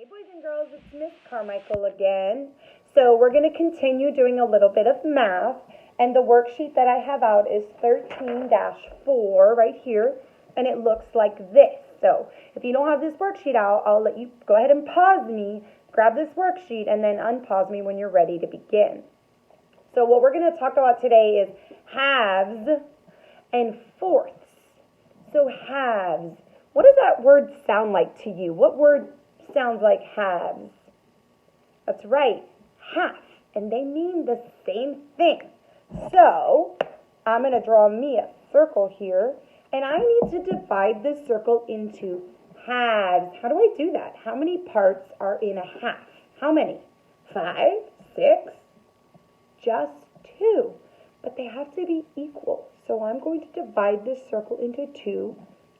Boys and girls, it's Miss Carmichael again. So we're going to continue doing a little bit of math, and the worksheet that I have out is 13-4 right here, and it looks like this. So if you don't have this worksheet out, I'll let you go ahead and pause me, grab this worksheet, and then unpause me when you're ready to begin. So what we're going to talk about today is halves and fourths. So halves. What does that word sound like to you? What word sounds like halves? That's right, half. And they mean the same thing. So I'm going to draw me a circle here, and I need to divide this circle into halves. How do I do that? How many parts are in a half? How many? 5, 6, just 2. But they have to be equal. So I'm going to divide this circle into 2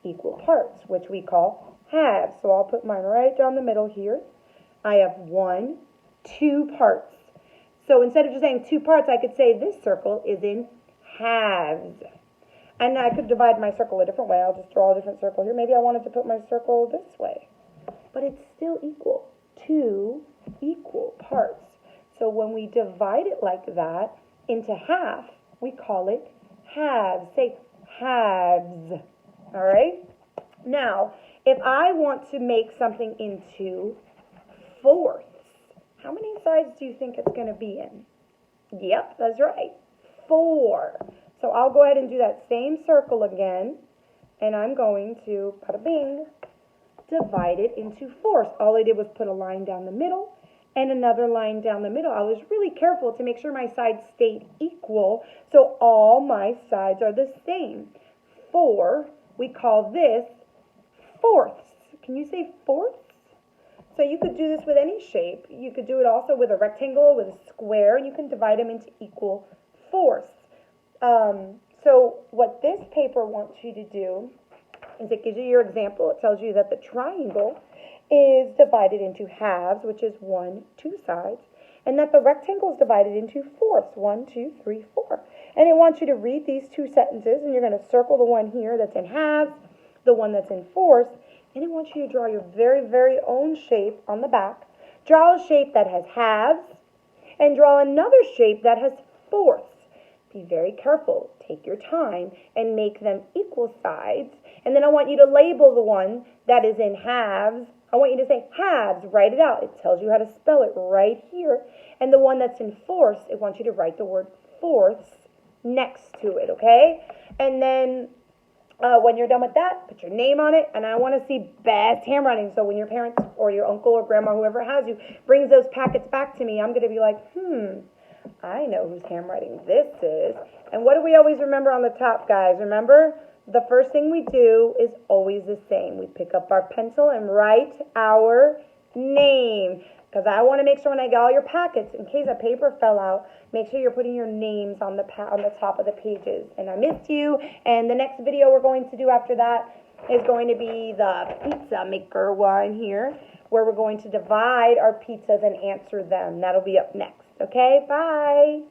equal parts, which we call halves. So I'll put mine right down the middle here. I have 2 parts. So instead of just saying 2 parts, I could say this circle is in halves. And I could divide my circle a different way. I'll just draw a different circle here. Maybe I wanted to put my circle this way. But it's still equal. 2 equal parts. So when we divide it like that into half, we call it halves. Say halves. All right? Now, if I want to make something into fourths, how many sides do you think it's going to be in? Yep, that's right. 4. So I'll go ahead and do that same circle again, and I'm going to, bada bing, divide it into fourths. All I did was put a line down the middle and another line down the middle. I was really careful to make sure my sides stayed equal, so all my sides are the same. 4, we call this fourths. Can you say fourths? So you could do this with any shape. You could do it also with a rectangle, with a square, and you can divide them into equal fourths. So what this paper wants you to do is it gives you your example. It tells you that the triangle is divided into halves, which is 1, 2 sides, and that the rectangle is divided into fourths, 1, 2, 3, 4. And it wants you to read these 2 sentences, and you're going to circle the one here that's in halves, the one that's in fourths, and it wants you to draw your very, very own shape on the back. Draw a shape that has halves, and draw another shape that has fourths. Be very careful. Take your time and make them equal sides. And then I want you to label the one that is in halves. I want you to say halves. Write it out. It tells you how to spell it right here. And the one that's in fourths, it wants you to write the word fourths next to it, okay? And then when you're done with that, put your name on it, and I want to see best handwriting. So when your parents or your uncle or grandma, whoever has you, brings those packets back to me, I'm going to be like, I know whose handwriting this is. And what do we always remember on the top, guys? Remember, the first thing we do is always the same. We pick up our pencil and write our name. Because I want to make sure when I get all your packets, in case a paper fell out, make sure you're putting your names on the top of the pages. And I missed you. And the next video we're going to do after that is going to be the pizza maker one here, where we're going to divide our pizzas and answer them. That'll be up next. Okay, bye.